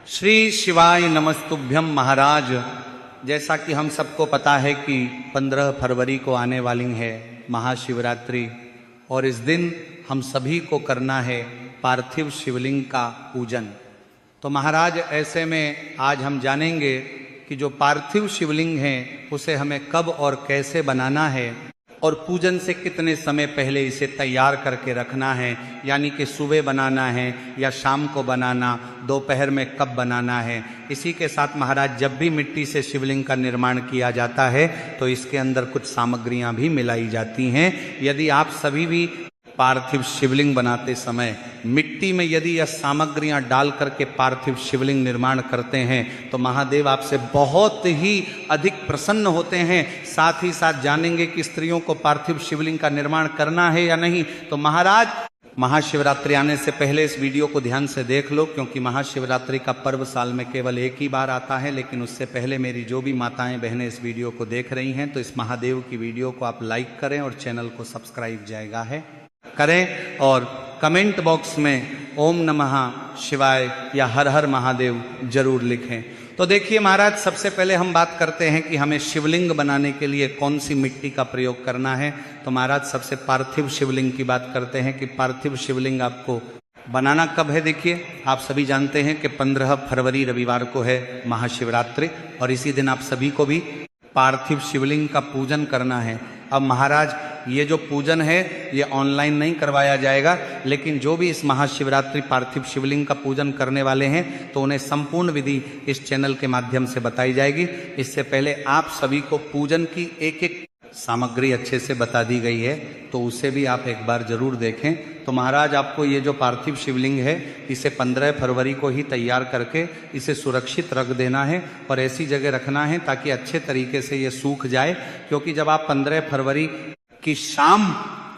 श्री शिवाय नमस्तुभ्यम महाराज। जैसा कि हम सबको पता है कि 15 फरवरी को आने वाली है महाशिवरात्रि और इस दिन हम सभी को करना है पार्थिव शिवलिंग का पूजन। तो महाराज ऐसे में आज हम जानेंगे कि जो पार्थिव शिवलिंग है उसे हमें कब और कैसे बनाना है और पूजन से कितने समय पहले इसे तैयार करके रखना है, यानी कि सुबह बनाना है या शाम को बनाना, दोपहर में कब बनाना है। इसी के साथ महाराज जब भी मिट्टी से शिवलिंग का निर्माण किया जाता है तो इसके अंदर कुछ सामग्रियां भी मिलाई जाती हैं। यदि आप सभी भी पार्थिव शिवलिंग बनाते समय मिट्टी में यदि यह सामग्रियां डाल करके पार्थिव शिवलिंग निर्माण करते हैं तो महादेव आपसे बहुत ही अधिक प्रसन्न होते हैं। साथ ही साथ जानेंगे कि स्त्रियों को पार्थिव शिवलिंग का निर्माण करना है या नहीं। तो महाराज महाशिवरात्रि आने से पहले इस वीडियो को ध्यान से देख लो, क्योंकि महाशिवरात्रि का पर्व साल में केवल एक ही बार आता है। लेकिन उससे पहले मेरी जो भी माताएं बहनें इस वीडियो को देख रही हैं तो इस महादेव की वीडियो को आप लाइक करें और चैनल को सब्सक्राइब जाएगा है करें और कमेंट बॉक्स में ओम नमः शिवाय या हर हर महादेव जरूर लिखें। तो देखिए महाराज, सबसे पहले हम बात करते हैं कि हमें शिवलिंग बनाने के लिए कौन सी मिट्टी का प्रयोग करना है। तो महाराज सबसे पार्थिव शिवलिंग की बात करते हैं कि पार्थिव शिवलिंग आपको बनाना कब है। देखिए आप सभी जानते हैं कि 15 फरवरी रविवार को है महाशिवरात्रि और इसी दिन आप सभी को भी पार्थिव शिवलिंग का पूजन करना है। अब महाराज ये जो पूजन है ये ऑनलाइन नहीं करवाया जाएगा, लेकिन जो भी इस महाशिवरात्रि पार्थिव शिवलिंग का पूजन करने वाले हैं तो उन्हें संपूर्ण विधि इस चैनल के माध्यम से बताई जाएगी। इससे पहले आप सभी को पूजन की एक एक सामग्री अच्छे से बता दी गई है, तो उसे भी आप एक बार जरूर देखें। तो महाराज आपको ये जो पार्थिव शिवलिंग है इसे 15 फरवरी को ही तैयार करके इसे सुरक्षित रख देना है और ऐसी जगह रखना है ताकि अच्छे तरीके से ये सूख जाए। क्योंकि जब आप 15 फरवरी की शाम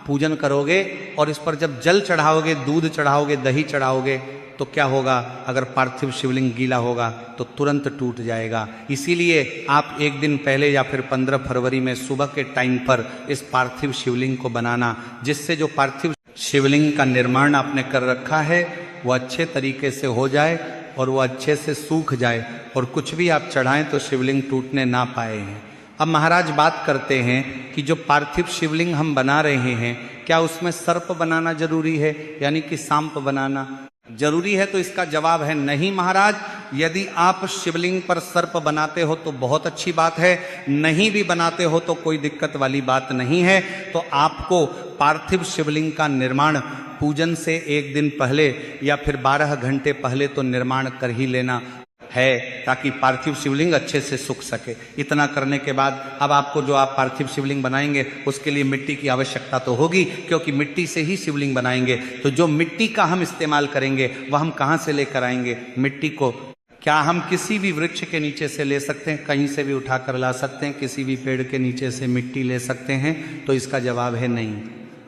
पूजन करोगे और इस पर जब जल चढ़ाओगे, दूध चढ़ाओगे, दही चढ़ाओगे तो क्या होगा, अगर पार्थिव शिवलिंग गीला होगा तो तुरंत टूट जाएगा। इसीलिए आप एक दिन पहले या फिर 15 फरवरी में सुबह के टाइम पर इस पार्थिव शिवलिंग को बनाना, जिससे जो पार्थिव शिवलिंग का निर्माण आपने कर रखा है वो अच्छे तरीके से हो जाए और वो अच्छे से सूख जाए और कुछ भी आप चढ़ाएं तो शिवलिंग टूटने ना पाए हैं। अब महाराज बात करते हैं कि जो पार्थिव शिवलिंग हम बना रहे हैं क्या उसमें सर्प बनाना जरूरी है, यानी कि सांप बनाना जरूरी है। तो इसका जवाब है नहीं महाराज। यदि आप शिवलिंग पर सर्प बनाते हो तो बहुत अच्छी बात है, नहीं भी बनाते हो तो कोई दिक्कत वाली बात नहीं है। तो आपको पार्थिव शिवलिंग का निर्माण पूजन से एक दिन पहले या फिर 12 घंटे पहले तो निर्माण कर ही लेना है ताकि पार्थिव शिवलिंग अच्छे से सूख सके। इतना करने के बाद अब आपको जो आप पार्थिव शिवलिंग बनाएंगे उसके लिए मिट्टी की आवश्यकता तो होगी, क्योंकि मिट्टी से ही शिवलिंग बनाएंगे। तो जो मिट्टी का हम इस्तेमाल करेंगे वह हम कहाँ से लेकर आएंगे मिट्टी को? क्या हम किसी भी वृक्ष के नीचे से ले सकते हैं, कहीं से भी उठाकर ला सकते हैं, किसी भी पेड़ के नीचे से मिट्टी ले सकते हैं? तो इसका जवाब है नहीं।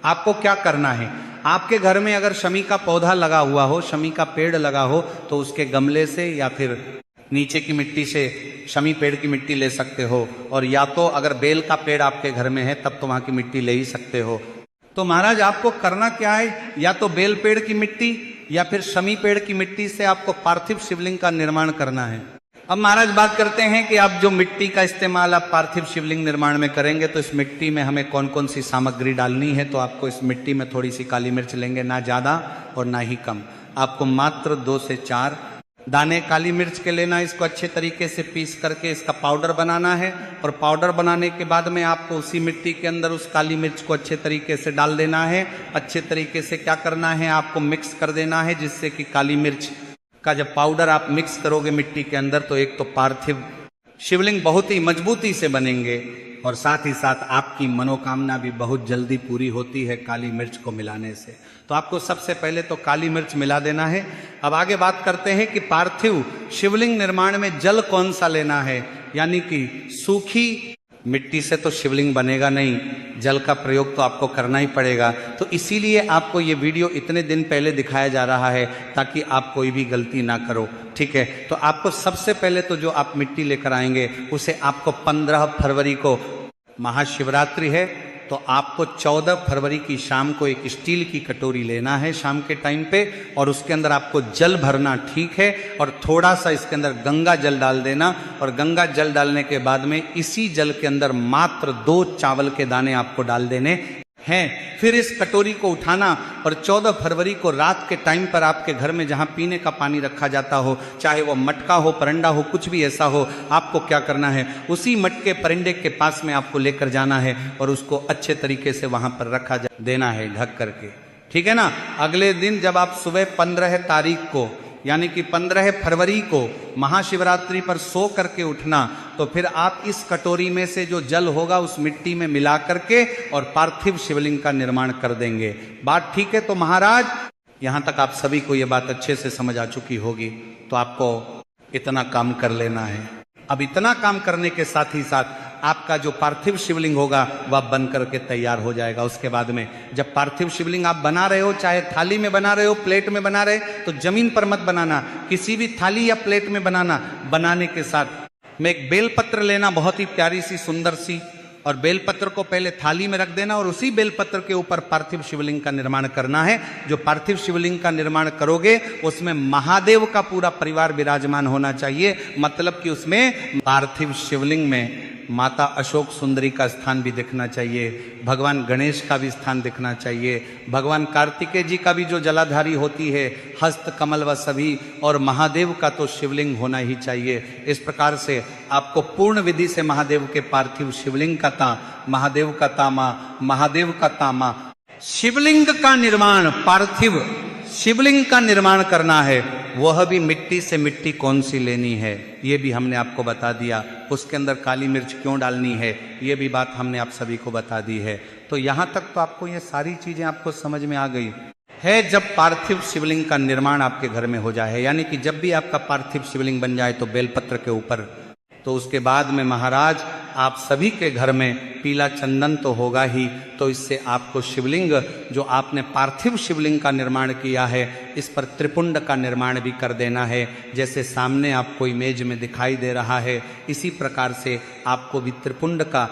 आपको क्या करना है, आपके घर में अगर शमी का पौधा लगा हुआ हो, शमी का पेड़ लगा हो तो उसके गमले से या फिर नीचे की मिट्टी से शमी पेड़ की मिट्टी ले सकते हो, और या तो अगर बेल का पेड़ आपके घर में है तब तो वहां की मिट्टी ले ही सकते हो। तो महाराज आपको करना क्या है, या तो बेल पेड़ की मिट्टी या फिर शमी पेड़ की मिट्टी से आपको पार्थिव शिवलिंग का निर्माण करना है। अब महाराज बात करते हैं कि आप जो मिट्टी का इस्तेमाल आप पार्थिव शिवलिंग निर्माण में करेंगे तो इस मिट्टी में हमें कौन कौन सी सामग्री डालनी है। तो आपको इस मिट्टी में थोड़ी सी काली मिर्च लेंगे, ना ज़्यादा और ना ही कम। आपको मात्र 2 से 4 दाने काली मिर्च के लेना। इसको अच्छे तरीके से पीस करके इसका पाउडर बनाना है और पाउडर बनाने के बाद में आपको उसी मिट्टी के अंदर उस काली मिर्च को अच्छे तरीके से डाल देना है। अच्छे तरीके से क्या करना है, आपको मिक्स कर देना है, जिससे कि काली मिर्च का जब पाउडर आप मिक्स करोगे मिट्टी के अंदर तो एक तो पार्थिव शिवलिंग बहुत ही मजबूती से बनेंगे और साथ ही साथ आपकी मनोकामना भी बहुत जल्दी पूरी होती है काली मिर्च को मिलाने से। तो आपको सबसे पहले तो काली मिर्च मिला देना है। अब आगे बात करते हैं कि पार्थिव शिवलिंग निर्माण में जल कौन सा लेना है, यानी कि सूखी मिट्टी से तो शिवलिंग बनेगा नहीं, जल का प्रयोग तो आपको करना ही पड़ेगा। तो इसीलिए आपको ये वीडियो इतने दिन पहले दिखाया जा रहा है ताकि आप कोई भी गलती ना करो, ठीक है। तो आपको सबसे पहले तो जो आप मिट्टी लेकर आएंगे उसे आपको 15 फरवरी को महाशिवरात्रि है तो आपको 14 फरवरी की शाम को एक स्टील की कटोरी लेना है शाम के टाइम पे, और उसके अंदर आपको जल भरना, ठीक है, और थोड़ा सा इसके अंदर गंगा जल डाल देना, और गंगा जल डालने के बाद में इसी जल के अंदर मात्र 2 चावल के दाने आपको डाल देने हैं। फिर इस कटोरी को उठाना और 14 फरवरी को रात के टाइम पर आपके घर में जहां पीने का पानी रखा जाता हो, चाहे वो मटका हो, परंडा हो, कुछ भी ऐसा हो, आपको क्या करना है, उसी मटके परंडे के पास में आपको लेकर जाना है और उसको अच्छे तरीके से वहां पर रखा देना है ढक करके, ठीक है ना। अगले दिन जब आप सुबह 15 तारीख को यानी कि 15 फरवरी को महाशिवरात्रि पर सो करके उठना, तो फिर आप इस कटोरी में से जो जल होगा उस मिट्टी में मिला करके और पार्थिव शिवलिंग का निर्माण कर देंगे। बात ठीक है? तो महाराज यहां तक आप सभी को यह बात अच्छे से समझ आ चुकी होगी, तो आपको इतना काम कर लेना है। अब इतना काम करने के साथ ही साथ आपका जो पार्थिव शिवलिंग होगा वह बन करके तैयार हो जाएगा। उसके बाद में जब पार्थिव शिवलिंग आप बना रहे हो, चाहे थाली में बना रहे हो, प्लेट में बना रहे, तो जमीन पर मत बनाना, किसी भी थाली या प्लेट में बनाना। बनाने के साथ में एक बेलपत्र लेना, बहुत ही प्यारी सी सुंदर सी, और बेलपत्र को पहले थाली में रख देना और उसी बेलपत्र के ऊपर पार्थिव शिवलिंग का निर्माण करना है। जो पार्थिव शिवलिंग का निर्माण करोगे उसमें महादेव का पूरा परिवार विराजमान होना चाहिए, मतलब कि उसमें पार्थिव शिवलिंग में माता अशोक सुंदरी का स्थान भी दिखना चाहिए, भगवान गणेश का भी स्थान दिखना चाहिए, भगवान कार्तिकेय जी का भी जो जलाधारी होती है, हस्त कमल व सभी, और महादेव का तो शिवलिंग होना ही चाहिए। इस प्रकार से आपको पूर्ण विधि से महादेव के पार्थिव शिवलिंग का महादेव का तामा, महादेव का तामा, शिवलिंग का निर्माण, पार्थिव शिवलिंग का निर्माण करना है। वह भी मिट्टी से मिट्टी कौन सी लेनी है ये भी हमने आपको बता दिया। उसके अंदर काली मिर्च क्यों डालनी है ये भी बात हमने आप सभी को बता दी है। तो यहाँ तक तो आपको ये सारी चीजें आपको समझ में आ गई है। जब पार्थिव शिवलिंग का निर्माण आपके घर में हो जाए, यानी कि जब भी आपका पार्थिव शिवलिंग बन जाए तो बेलपत्र के ऊपर, तो उसके बाद में महाराज आप सभी के घर में पीला चंदन तो होगा ही, तो इससे आपको शिवलिंग जो आपने पार्थिव शिवलिंग का निर्माण किया है इस पर त्रिपुंड का निर्माण भी कर देना है। जैसे सामने आपको इमेज में दिखाई दे रहा है, इसी प्रकार से आपको भी त्रिपुंड का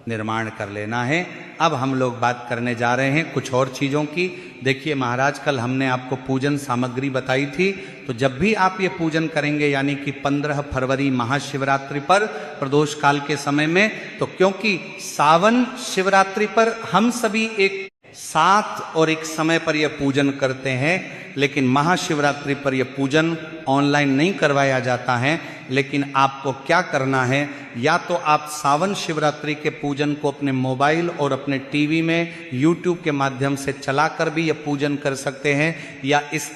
निर्माण कर लेना है। अब हम लोग बात करने जा रहे हैं कुछ और चीज़ों की। देखिए महाराज, कल हमने आपको पूजन सामग्री बताई थी, तो जब भी आप ये पूजन करेंगे यानी कि 15 फरवरी महाशिवरात्रि पर प्रदोष काल के समय में, तो क्योंकि सावन शिवरात्रि पर हम सभी एक साथ और एक समय पर यह पूजन करते हैं, लेकिन महाशिवरात्रि पर यह पूजन ऑनलाइन नहीं करवाया जाता है। लेकिन आपको क्या करना है, या तो आप सावन शिवरात्रि के पूजन को अपने मोबाइल और अपने टीवी में यूट्यूब के माध्यम से चलाकर भी यह पूजन कर सकते हैं, या इस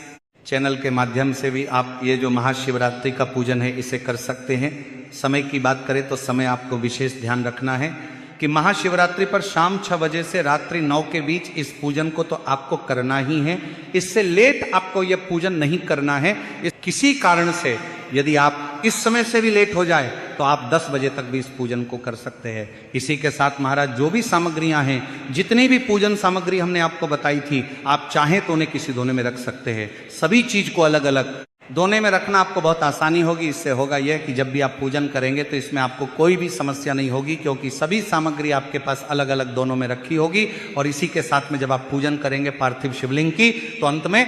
चैनल के माध्यम से भी आप ये जो महाशिवरात्रि का पूजन है इसे कर सकते हैं। समय की बात करें तो समय आपको विशेष ध्यान रखना है कि महाशिवरात्रि पर शाम 6 बजे से रात्रि 9 के बीच इस पूजन को तो आपको करना ही है। इससे लेट आपको यह पूजन नहीं करना है। किसी कारण से यदि आप इस समय से भी लेट हो जाए तो आप 10 बजे तक भी इस पूजन को कर सकते हैं। इसी के साथ महाराज जो भी सामग्रियां हैं, जितनी भी पूजन सामग्री हमने आपको बताई थी, आप चाहें तो उन्हें किसी दोने में रख सकते हैं। सभी चीज को अलग अलग दोने में रखना आपको बहुत आसानी होगी। इससे होगा यह कि जब भी आप पूजन करेंगे तो इसमें आपको कोई भी समस्या नहीं होगी, क्योंकि सभी सामग्री आपके पास अलग अलग दोनों में रखी होगी। और इसी के साथ में जब आप पूजन करेंगे पार्थिव शिवलिंग की, तो अंत में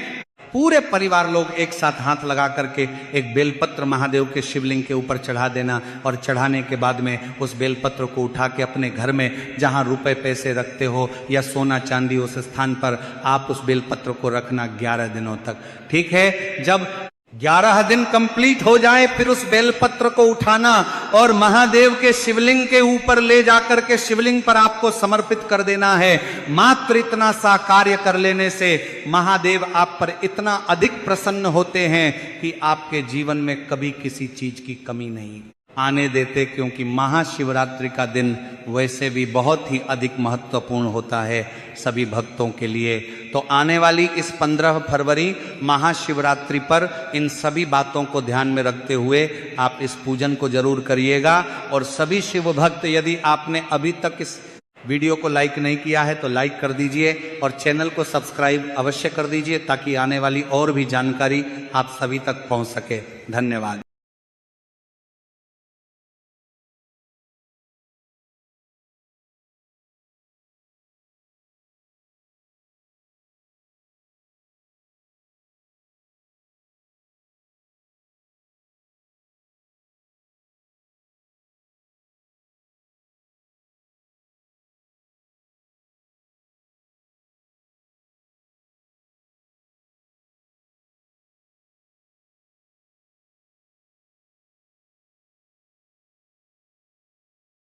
पूरे परिवार लोग एक साथ हाथ लगा करके एक बेलपत्र महादेव के शिवलिंग के ऊपर चढ़ा देना, और चढ़ाने के बाद में उस बेलपत्र को उठा के अपने घर में जहां रुपए पैसे रखते हो या सोना चांदी, उस स्थान पर आप उस बेलपत्र को रखना 11 दिनों तक। ठीक है? जब 11 दिन कंप्लीट हो जाए फिर उस बेलपत्र को उठाना और महादेव के शिवलिंग के ऊपर ले जाकर के शिवलिंग पर आपको समर्पित कर देना है। मात्र इतना सा कार्य कर लेने से महादेव आप पर इतना अधिक प्रसन्न होते हैं कि आपके जीवन में कभी किसी चीज की कमी नहीं आने देते, क्योंकि महाशिवरात्रि का दिन वैसे भी बहुत ही अधिक महत्वपूर्ण होता है सभी भक्तों के लिए। तो आने वाली इस 15 फरवरी महाशिवरात्रि पर इन सभी बातों को ध्यान में रखते हुए आप इस पूजन को जरूर करिएगा। और सभी शिव भक्त, यदि आपने अभी तक इस वीडियो को लाइक नहीं किया है तो लाइक कर दीजिए और चैनल को सब्सक्राइब अवश्य कर दीजिए, ताकि आने वाली और भी जानकारी आप सभी तक पहुंच सके। धन्यवाद।